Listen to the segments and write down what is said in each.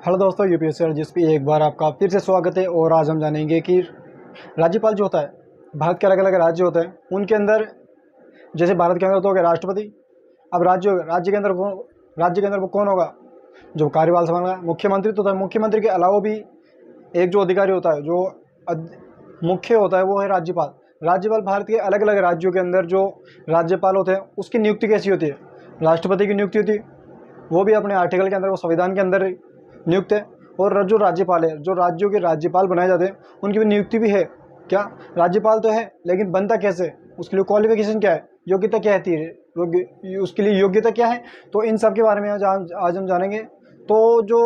Hello दोस्तों, UPSC और जिस पे एक बार आपका फिर से स्वागत है। और आज हम जानेंगे कि राज्यपाल जो होता है, भारत के अलग अलग राज्य होते हैं उनके अंदर, जैसे भारत के अंदर तो हो गया राष्ट्रपति। अब राज्य के अंदर वो कौन होगा जो कार्यपाल संभालेगा? मुख्यमंत्री तो था। मुख्यमंत्री के अलावा भी एक जो अधिकारी होता है, जो मुख्य होता है, वो है राज्यपाल। राज्यपाल भारत के अलग अलग राज्यों के अंदर जो राज्यपाल होते हैं उसकी नियुक्ति कैसी होती है? राष्ट्रपति की नियुक्ति होती है, वो भी अपने आर्टिकल के अंदर, वो संविधान के अंदर नियुक्त है। और जो राज्यपाल है, जो राज्यों के राज्यपाल बनाए जाते हैं, उनकी भी नियुक्ति भी है। क्या राज्यपाल तो है, लेकिन बनता कैसे? उसके लिए क्वालिफिकेशन क्या है, योग्यता क्या है, उसके लिए योग्यता क्या है? तो इन सब के बारे में आज हम जानेंगे। तो जो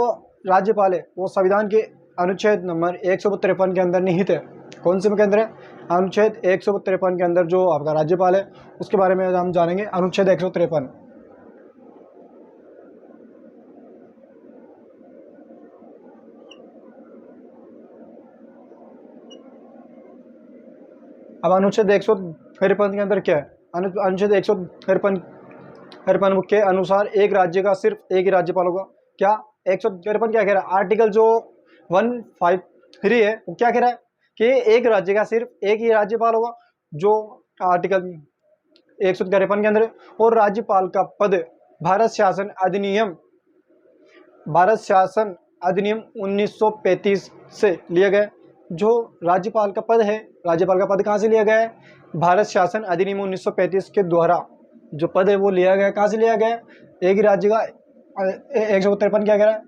राज्यपाल है वो संविधान के अनुच्छेद नंबर 153 के अंदर निहित है। कौन से के अंदर है? अनुच्छेद 153 के अंदर जो आपका राज्यपाल है उसके बारे में हम जानेंगे। अनुच्छेद 153। अब अनुच्छेद 153 के अंदर क्या है? अनुच्छेद 153 के अनुसार एक राज्य का सिर्फ एक ही राज्यपाल होगा। क्या 153 क्या कह रहा है? आर्टिकल जो 153 है वो क्या कह रहा है कि एक राज्य का सिर्फ एक ही राज्यपाल होगा, जो आर्टिकल 153 के अंदर है। और राज्यपाल का पद भारत शासन अधिनियम 1935 से लिया गया। जो राज्यपाल का पद है, राज्यपाल का पद कहाँ से लिया गया है? भारत शासन अधिनियम 1935 के द्वारा जो पद है वो लिया गया। कहाँ से लिया गया? एक ही राज्य का 153 क्या कह रहा है?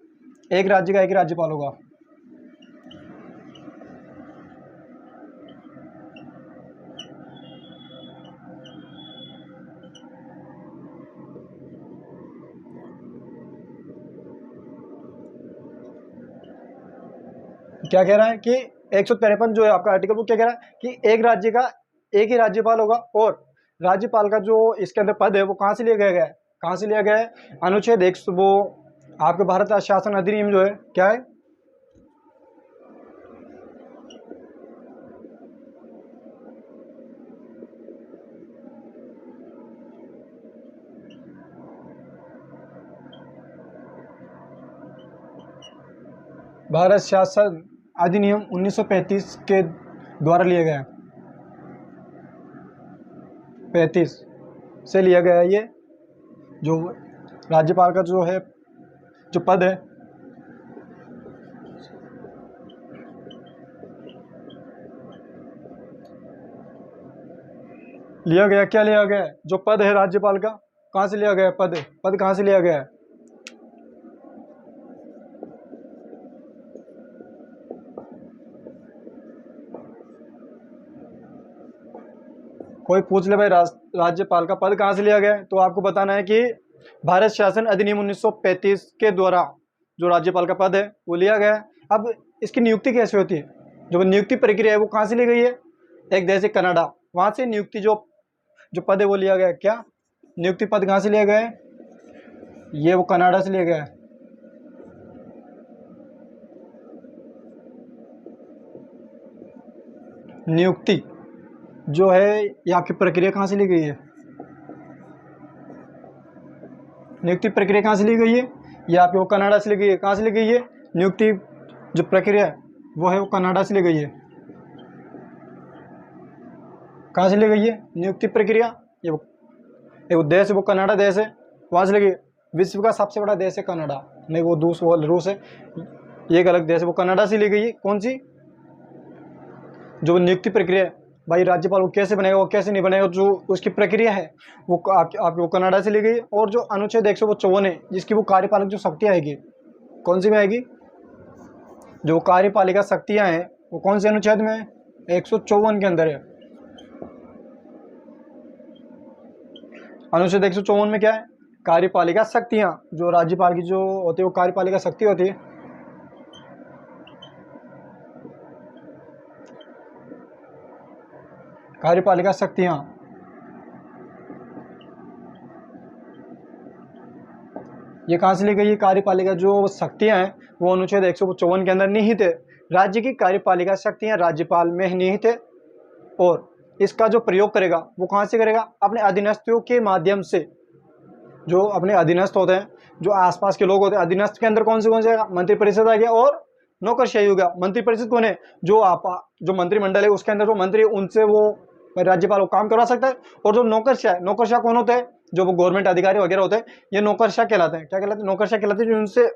एक राज्य का एक ही राज्यपाल होगा। क्या कह रहा है कि 153 जो है आपका आर्टिकल, वो क्या कह रहा है कि एक राज्य का एक ही राज्यपाल होगा। और राज्यपाल का जो इसके अंदर पद है वो कहाँ से लिया गया है? कहाँ से लिया गया है? अनुच्छेद 100, वो आपके भारत शासन अधिनियम जो है क्या है? भारत शासन अधिनियम 1935 के द्वारा लिया गया है। 35 से लिया गया है। ये जो राज्यपाल का जो है, जो पद है, लिया गया। क्या लिया गया है? जो पद है राज्यपाल का, कहाँ से लिया गया है? पद कहाँ से लिया गया है? कोई पूछ ले भाई, राज्यपाल का पद कहाँ से लिया गया है, तो आपको बताना है कि भारत शासन अधिनियम 1935 के द्वारा जो राज्यपाल का पद है वो लिया गया है। अब इसकी नियुक्ति कैसे होती है? जो नियुक्ति प्रक्रिया है वो कहाँ से ली गई है? एक देश है कनाडा, वहाँ से नियुक्ति जो जो पद है वो लिया गया है। क्या नियुक्ति पद कहाँ से लिया गया है? ये वो कनाडा से लिया गया है। नियुक्ति जो है ये आपकी प्रक्रिया कहाँ से ली गई है? नियुक्ति प्रक्रिया कहाँ से ली गई है? ये आपको कनाडा से ली गई है। कहाँ से ली गई है? नियुक्ति जो प्रक्रिया है वो है वो कनाडा से ली गई है। कहाँ से ली गई है नियुक्ति प्रक्रिया? ये वो देश है, वो कनाडा देश है, वहाँ से ली गई। विश्व का सबसे बड़ा देश है कनाडा, नहीं वो रूस है, ये एक अलग देश है, वो कनाडा से ली गई है। कौन सी? जो नियुक्ति प्रक्रिया है भाई, राज्यपाल वो कैसे बनेगा, वो कैसे नहीं बनेगा, जो उसकी प्रक्रिया है वो आपकी वो कनाडा से ली गई। और जो अनुच्छेद 154 है, जिसकी वो कार्यपालक जो शक्तियाँ आएगी, कौन सी में आएगी? जो कार्यपालिका शक्तियाँ हैं वो कौन से अनुच्छेद में है? 154 के अंदर है। अनुच्छेद 154 में क्या है? कार्यपालिका शक्तियाँ, जो राज्यपाल की जो होती है वो कार्यपालिका शक्ति होती है। कार्यपालिका शक्तियाँ ये कहाँ से ली गई है? कार्यपालिका जो शक्तियाँ हैं वो अनुच्छेद 154 के अंदर निहित है। राज्य की कार्यपालिका शक्तियाँ राज्यपाल में ही निहित है। और इसका जो प्रयोग करेगा वो कहाँ से करेगा? अपने अधीनस्थों के माध्यम से। जो अपने अधीनस्थ होते हैं, जो आसपास के लोग होते हैं, अधीनस्थ के अंदर कौन से आएगा, मंत्रिपरिषद आ गया और नौकरशाही हो गया। मंत्रिपरिषद कौन है, जो मंत्रिमंडल है उसके अंदर जो मंत्री उनसे वो राज्यपाल वो काम करवा सकता है। और जो नौकरशाह है, नौकरशाह कौन होते हैं, जो वो गवर्नमेंट अधिकारी वगैरह होते हैं, ये नौकरशाह कहलाते हैं। क्या कहलाते हैं, नौकरशाह कहलाते हैं। जो उनसे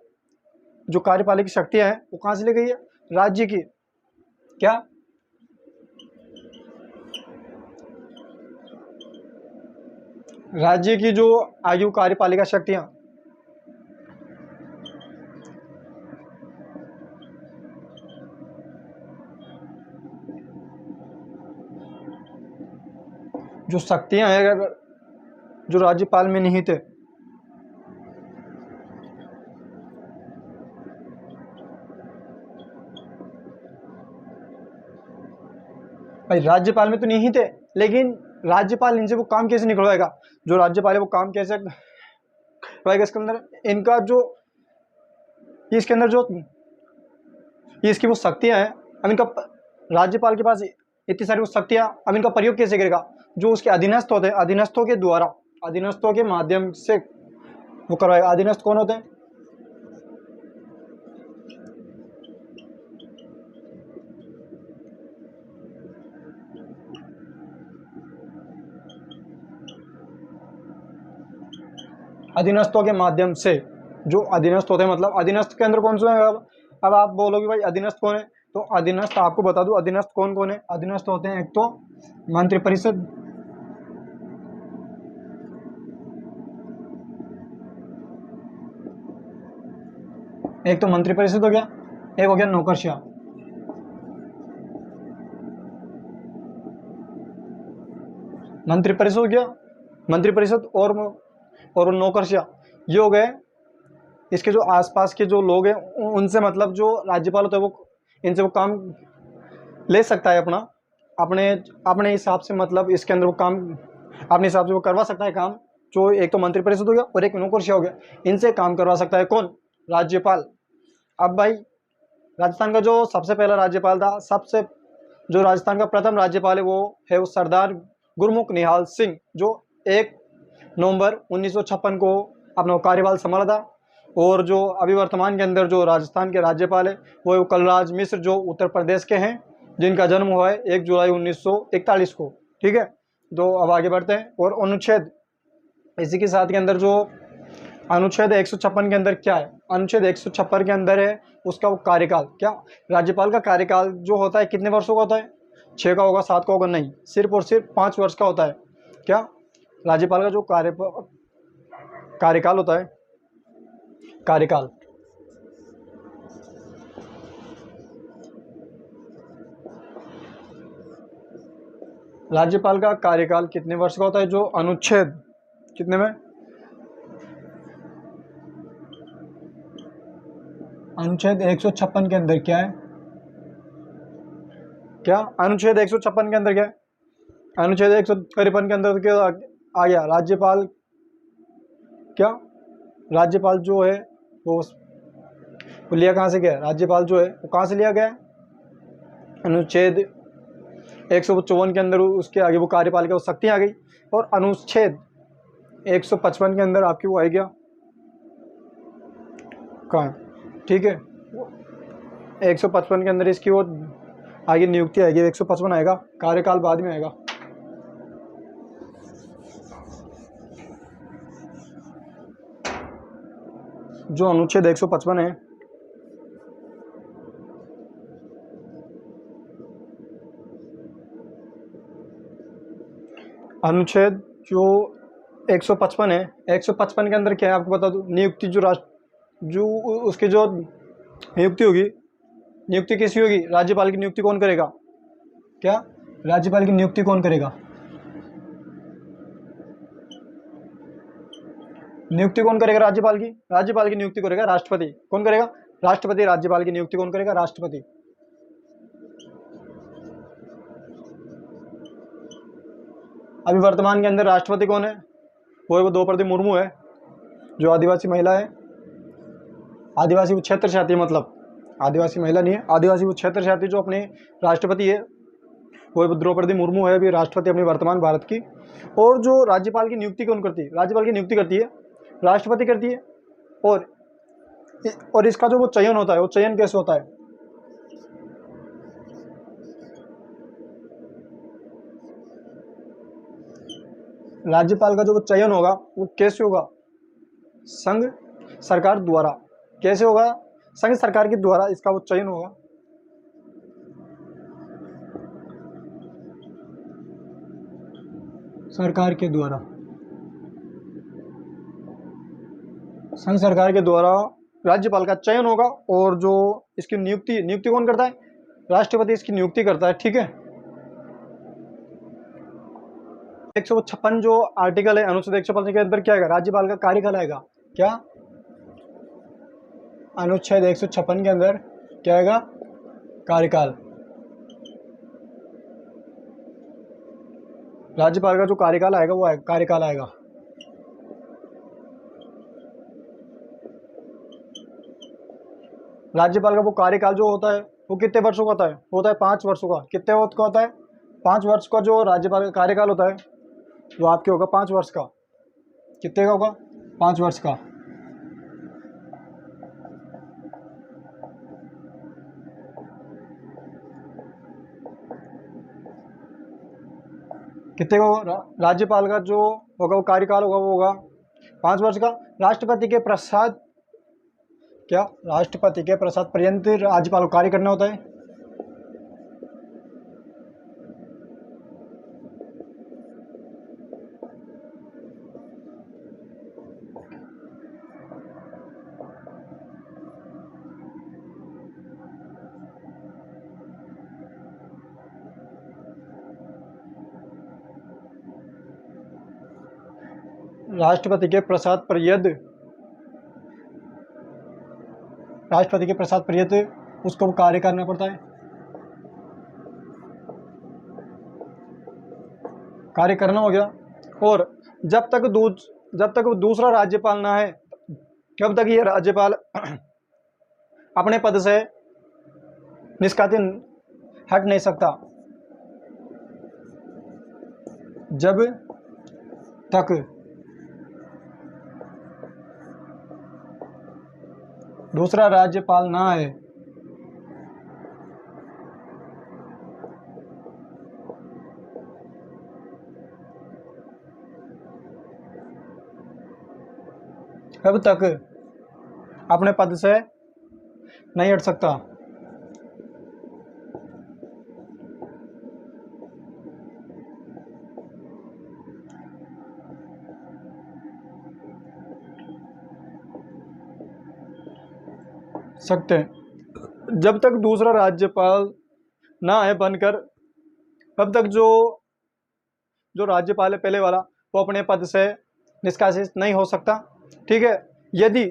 जो कार्यपालिक शक्तियां हैं वो कहां से ली गई है, राज्य की, क्या, राज्य की जो आयु कार्यपालिका शक्तियां, जो शक्तियां हैं अगर जो राज्यपाल में निहित है, भाई राज्यपाल में तो निहित है, लेकिन राज्यपाल इनसे वो काम कैसे निकलवाएगा, जो राज्यपाल है वो काम कैसे करवाएगा इसके अंदर, इनका जो इसके अंदर जो इसकी वो शक्तियां हैं, अब इनका राज्यपाल के पास इतनी सारी वो शक्तियां, अब इनका प्रयोग कैसे करेगा, जो उसके अधीनस्थ होते हैं, अधीनस्थों के द्वारा, अधीनस्थों के माध्यम से वो करवाएगा। अधीनस्थ कौन होते हैं, अधीनस्थों के माध्यम से, जो अधीनस्थ होते हैं, मतलब अधीनस्थ के अंदर कौन से हैं। अब आप बोलोगे भाई अधीनस्थ कौन है, तो अधीनस्थ आपको बता दूं अधीनस्थ कौन कौन है। अधीनस्थ होते हैं एक तो मंत्रिपरिषद, एक तो मंत्रिपरिषद हो गया, एक हो गया नौकरशाह। मंत्रिपरिषद हो गया, मंत्रिपरिषद और नौकरशाह, ये हो गए। इसके जो आसपास के जो लोग हैं उनसे, मतलब जो राज्यपाल होता है वो इनसे वो काम ले सकता है अपना, अपने अपने हिसाब से, मतलब इसके अंदर वो काम अपने हिसाब से वो करवा सकता है काम। जो एक तो मंत्रिपरिषद हो गया और एक नौकरशाह हो गया, इनसे काम करवा सकता है कौन, राज्यपाल। अब भाई राजस्थान का जो सबसे पहला राज्यपाल था, जो राजस्थान का प्रथम राज्यपाल है वो सरदार गुरमुख निहाल सिंह, जो 1 नवंबर 1956 को अपना कार्यभार संभाला था। और जो अभी वर्तमान के अंदर जो राजस्थान के राज्यपाल है वो कलराज मिश्र, जो उत्तर प्रदेश के हैं, जिनका जन्म हुआ है 1 जुलाई 1941 को। ठीक है, तो अब आगे बढ़ते हैं। और अनुच्छेद इसी के साथ के अंदर जो अनुच्छेद 156 के अंदर क्या है, अनुच्छेद 156 के अंदर है उसका वो कार्यकाल, क्या, राज्यपाल का कार्यकाल जो होता है कितने वर्षों का होता है, 6 का होगा, 7 का होगा, नहीं, सिर्फ और सिर्फ 5 वर्ष का होता है। क्या, राज्यपाल का जो कार्यकाल होता है, कार्यकाल, राज्यपाल का कार्यकाल कितने वर्ष का होता है, जो अनुच्छेद कितने में, अनुच्छेद 156 के अंदर क्या है, क्या अनुच्छेद 156 के अंदर क्या है, अनुच्छेद 153 के अंदर क्या आ गया, राज्यपाल, क्या, राज्यपाल जो है वो लिया कहाँ से गया, राज्यपाल जो है वो कहाँ से लिया गया है, अनुच्छेद 154 के अंदर उसके आगे वो कार्यपालिका वो शक्तियाँ आ गई। और अनुच्छेद 155 के अंदर आपकी वो आ गया कहाँ, ठीक है, 155 के अंदर इसकी वो आगे नियुक्ति आएगी, 155 आएगा, कार्यकाल बाद में आएगा। जो अनुच्छेद 155 है, अनुच्छेद जो 155 है, 155 के अंदर क्या है आपको बता दूं, नियुक्ति जो उसकी जो नियुक्ति होगी, नियुक्ति किसी होगी, राज्यपाल की नियुक्ति कौन करेगा, क्या, राज्यपाल की नियुक्ति कौन करेगा, नियुक्ति कौन करेगा राज्यपाल की नियुक्ति करेगा राष्ट्रपति। कौन करेगा, राष्ट्रपति। राज्यपाल की नियुक्ति कौन करेगा, राष्ट्रपति। अभी वर्तमान के अंदर राष्ट्रपति कौन है, वो द्रौपदी मुर्मू है, जो आदिवासी महिला है, आदिवासी क्षेत्र से आती है, मतलब आदिवासी महिला नहीं है, आदिवासी क्षेत्र से आती है, जो अपने राष्ट्रपति है वो द्रौपदी मुर्मू है, अभी राष्ट्रपति अपनी वर्तमान भारत की। और जो राज्यपाल की नियुक्ति कौन करती है, राज्यपाल की नियुक्ति करती है राष्ट्रपति करती है। और इसका जो वो चयन होता है, वो चयन कैसे होता है? राज्यपाल का जो वो चयन होगा वो कैसे होगा? संघ सरकार द्वारा। कैसे होगा? संघ सरकार के द्वारा इसका वो चयन होगा। सरकार के द्वारा, संघ सरकार के द्वारा राज्यपाल का चयन होगा। और जो इसकी नियुक्ति कौन करता है? राष्ट्रपति इसकी नियुक्ति करता है। ठीक है, 156 जो आर्टिकल है, अनुच्छेद 156 के अंदर क्या आएगा? राज्यपाल का कार्यकाल आएगा। क्या? अनुच्छेद 156 के अंदर क्या आएगा? कार्यकाल। राज्यपाल का जो कार्यकाल आएगा वो कार्यकाल आएगा। राज्यपाल का वो कार्यकाल जो होता है वो कितने वर्षों का होता है 5 वर्षों का। कितने वर्ष का होता है? 5 वर्ष का जो राज्यपाल का कार्यकाल होता है वो आपके होगा 5 वर्ष का। कितने का होगा? 5 वर्ष का। कितने का होगा? राज्यपाल का जो होगा वो कार्यकाल होगा वो होगा 5 वर्ष का। राष्ट्रपति के पश्चात क्या? राष्ट्रपति के पश्चात पर्यंत राज्यपाल को कार्य करना होता है। राष्ट्रपति के पश्चात पर्यंत उसको कार्य करना पड़ता है। कार्य करना हो गया। और जब तक वो दूसरा राज्यपाल ना है तब तक ये राज्यपाल अपने पद से निष्कासित हट नहीं सकता। जब तक दूसरा राज्यपाल ना आए तब तक अपने पद से नहीं हट सकता। सकते हैं। जब तक दूसरा राज्यपाल ना आए बनकर तब तक जो राज्यपाल है पहले वाला वो अपने पद से निष्कासित नहीं हो सकता। ठीक है, यदि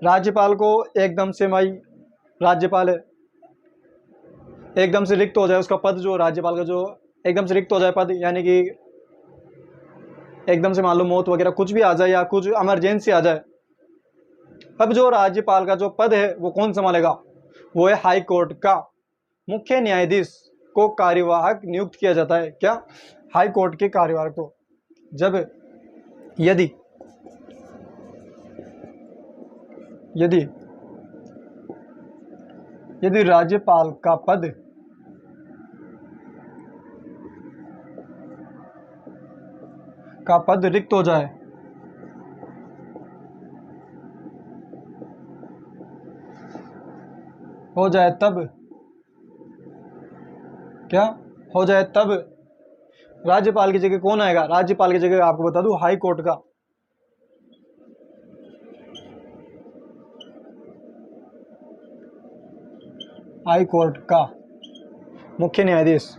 राज्यपाल को एकदम से राज्यपाल है एकदम से रिक्त हो जाए उसका पद, जो राज्यपाल का जो एकदम से रिक्त हो जाए पद, यानी कि एकदम से मान लो मौत वगैरह कुछ भी आ जाए या कुछ इमरजेंसी आ जाए, अब जो राज्यपाल का जो पद है वो कौन संभालेगा? वो है हाई कोर्ट का मुख्य न्यायाधीश को कार्यवाहक नियुक्त किया जाता है। क्या? हाई कोर्ट के कार्यवाहक को। जब यदि राज्यपाल का पद रिक्त हो जाए तब क्या हो जाए? तब राज्यपाल की जगह कौन आएगा? राज्यपाल की जगह आपको बता दूं हाई कोर्ट का मुख्य न्यायाधीश।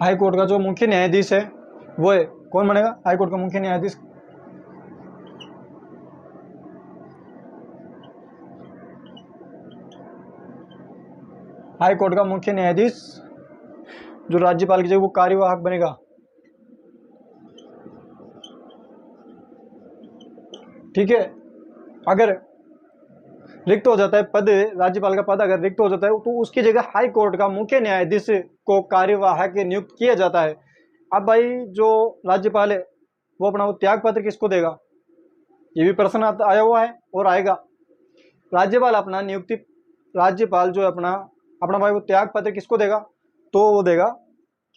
हाई कोर्ट का जो मुख्य न्यायाधीश है वो है कौन बनेगा? हाई कोर्ट का मुख्य न्यायाधीश जो राज्यपाल की जगह वो कार्यवाहक बनेगा। ठीक है, अगर रिक्त हो जाता है पद, राज्यपाल का पद अगर रिक्त हो जाता है तो उसकी जगह हाई कोर्ट का मुख्य न्यायाधीश को कार्यवाहक नियुक्त किया जाता है। अब भाई जो राज्यपाल है वो अपना वो त्याग पत्र किसको देगा, ये भी प्रश्न आया हुआ है और आएगा। राज्यपाल अपना नियुक्ति, राज्यपाल जो है अपना अपना भाई वो त्याग पत्र किसको देगा, तो वो देगा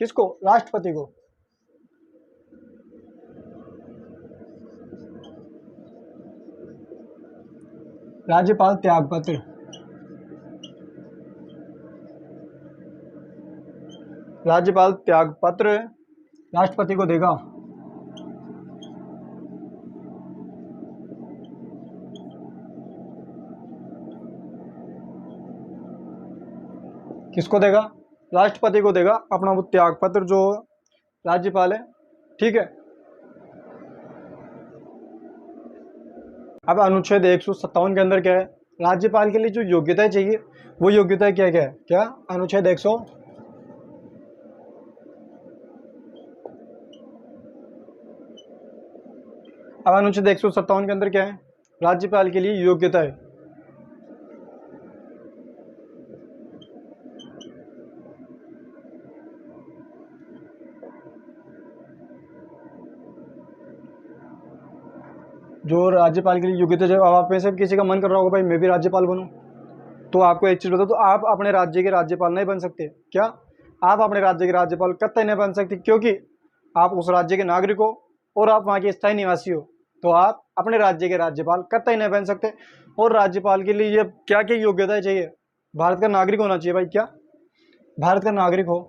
किसको, राष्ट्रपति को। राज्यपाल त्याग पत्र, राज्यपाल त्याग पत्र राष्ट्रपति को देगा। किसको देगा, राष्ट्रपति को देगा अपना वो त्याग पत्र जो राज्यपाल है, ठीक है। अब अनुच्छेद 157 के अंदर क्या है, राज्यपाल के लिए जो योग्यता चाहिए वो योग्यता क्या क्या है, क्या अनुच्छेद 100 अब अनुच्छेद 157 के अंदर क्या है, राज्यपाल के लिए योग्यता है। जो राज्यपाल के लिए योग्यता है, अब आप में से किसी का मन कर रहा होगा भाई मैं भी राज्यपाल बनूं, तो आपको एक चीज़ बता दो, आप अपने राज्य के राज्यपाल नहीं बन सकते। क्या आप अपने राज्य के राज्यपाल कतई नहीं बन सकते, क्योंकि आप उस राज्य के नागरिक हो और आप वहाँ के स्थायी निवासी हो, तो आप अपने राज्य के राज्यपाल कतई नहीं बन सकते। और राज्यपाल के लिए ये क्या क्या योग्यता चाहिए, भारत का नागरिक होना चाहिए भाई, क्या भारत का नागरिक हो,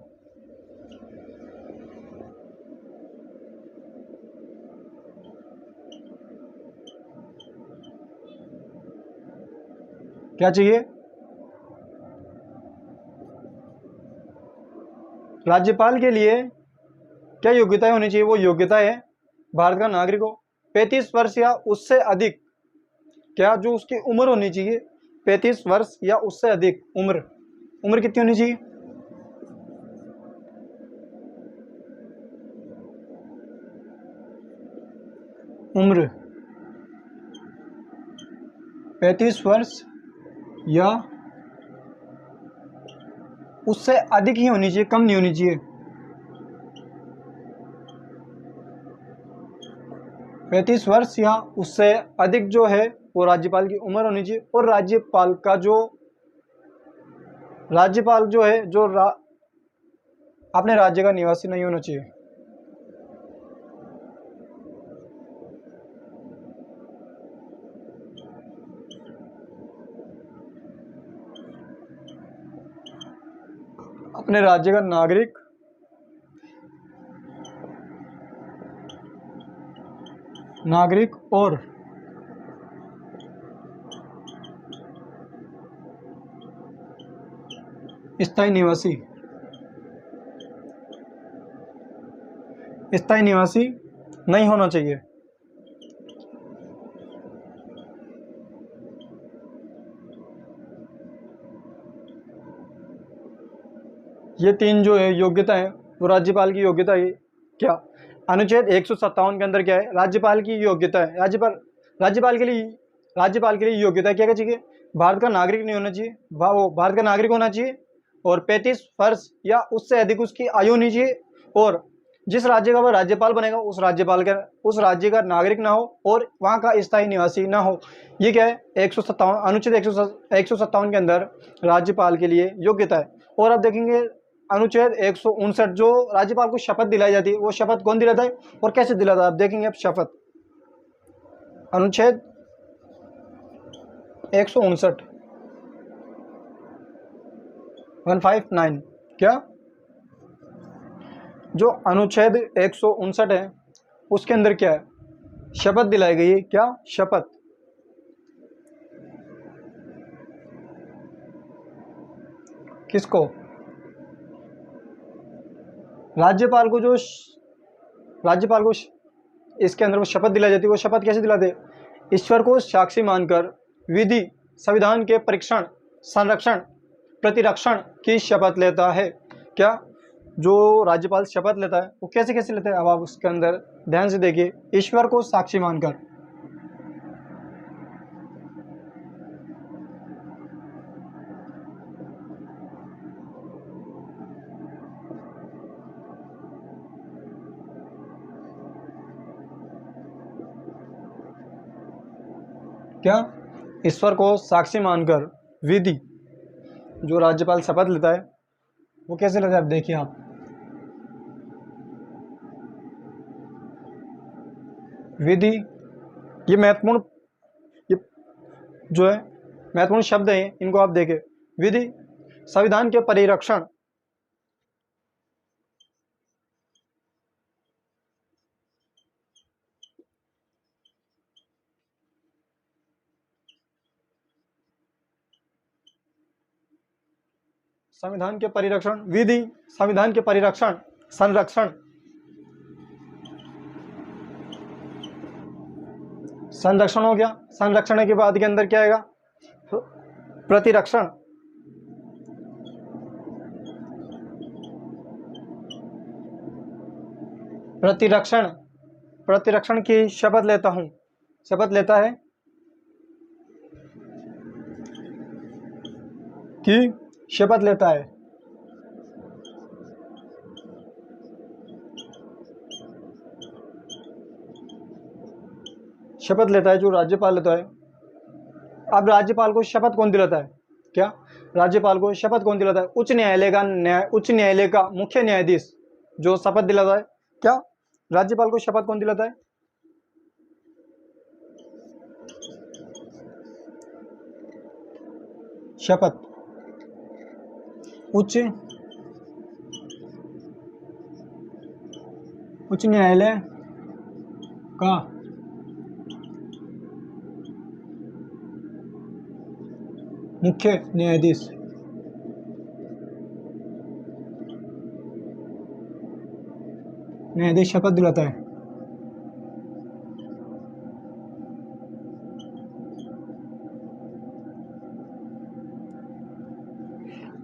क्या चाहिए, राज्यपाल के लिए क्या योग्यताएं होनी चाहिए, वो योग्यता है भारत का नागरिक हो, 35 वर्ष या उससे अधिक, क्या जो उसकी उम्र होनी चाहिए 35 वर्ष या उससे अधिक उम्र, उम्र कितनी होनी चाहिए, उम्र 35 वर्ष या उससे अधिक ही होनी चाहिए, कम नहीं होनी चाहिए। 35 वर्ष या उससे अधिक जो है वो राज्यपाल की उम्र होनी चाहिए। और राज्यपाल जो है अपने राज्य का निवासी नहीं होना चाहिए। अपने राज्य का नागरिक और स्थायी निवासी नहीं होना चाहिए। ये तीन जो है योग्यता है वो राज्यपाल की योग्यता है। क्या अनुच्छेद 157 के अंदर क्या है, राज्यपाल की योग्यता है, राज्यपाल के लिए योग्यता क्या क्या चाहिए, भारत का नागरिक नहीं होना चाहिए, वो भारत का नागरिक होना चाहिए, और 35 वर्ष या उससे अधिक उसकी आयु होनी चाहिए, और जिस राज्य का वह राज्यपाल बनेगा उस राज्य का नागरिक ना हो और वहाँ का स्थायी निवासी ना हो। ये क्या है, 157 अनुच्छेद 157 के अंदर राज्यपाल के लिए योग्यता है। और अब देखेंगे अनुच्छेद 159 जो राज्यपाल को शपथ दिलाई जाती है, वो शपथ कौन दिलाता है और कैसे दिलाता है, आप देखेंगे अब शपथ, अनुच्छेद 159 159 क्या, जो अनुच्छेद 159 है उसके अंदर क्या है, शपथ दिलाई गई है। क्या शपथ, किसको, राज्यपाल को इसके अंदर वो शपथ दिलाई जाती है। वो शपथ कैसे दिलाते, ईश्वर को साक्षी मानकर विधि संविधान के परीक्षण संरक्षण प्रतिरक्षण की शपथ लेता है। क्या जो राज्यपाल शपथ लेता है वो कैसे कैसे लेता है, अब आप उसके अंदर ध्यान से देखिए, ईश्वर को साक्षी मानकर, क्या, ईश्वर को साक्षी मानकर विधि जो राज्यपाल शपथ लेता है वो कैसे लेता है? अब देखिए आप, विधि, ये महत्वपूर्ण, ये जो है महत्वपूर्ण शब्द हैं, इनको आप देखें। विधि संविधान के परिरक्षण, संविधान के परिरक्षण, विधि संविधान के परिरक्षण, संरक्षण, संरक्षण हो गया। संरक्षण के बाद के अंदर क्या आएगा? प्रतिरक्षण, प्रतिरक्षण, प्रतिरक्षण की शपथ लेता हूं, शपथ लेता है कि शपथ लेता है, शपथ लेता है जो राज्यपाल लेता है। अब राज्यपाल को शपथ कौन दिलाता है? क्या, राज्यपाल को शपथ कौन दिलाता है? उच्च न्यायालय का मुख्य न्यायाधीश जो शपथ दिलाता है। क्या, राज्यपाल को शपथ कौन दिलाता है? शपथ उच्च न्यायालय का मुख्य न्यायाधीश, शपथ दिलाता है।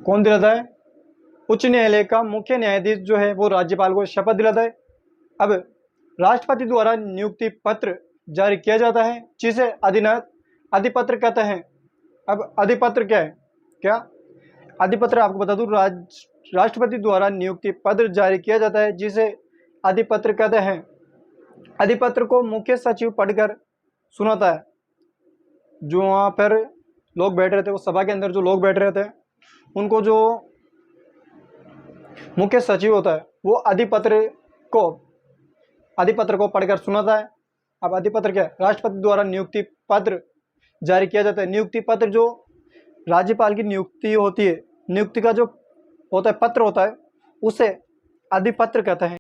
कौन दिलाता है? उच्च न्यायालय का मुख्य न्यायाधीश जो है वो राज्यपाल को शपथ दिलाता है। अब राष्ट्रपति द्वारा नियुक्ति पत्र जारी किया जाता है जिसे अधिपत्र कहते हैं। अब अधिपत्र क्या है? क्या, अधिपत्र आपको बता दूं, राष्ट्रपति द्वारा नियुक्ति पत्र जारी किया जाता है जिसे अधिपत्र कहते हैं। अधिपत्र को मुख्य सचिव पढ़कर सुनाता है। जो वहाँ पर लोग बैठ रहे थे, वो सभा के अंदर जो लोग बैठ रहे थे, उनको जो मुख्य सचिव होता है वो अधिपत्र को पढ़कर सुनाता है। अब अधिपत्र क्या है? राष्ट्रपति द्वारा नियुक्ति पत्र जारी किया जाता है। नियुक्ति पत्र जो राज्यपाल की नियुक्ति होती है, नियुक्ति का जो होता है पत्र होता है, उसे अधिपत्र कहते हैं।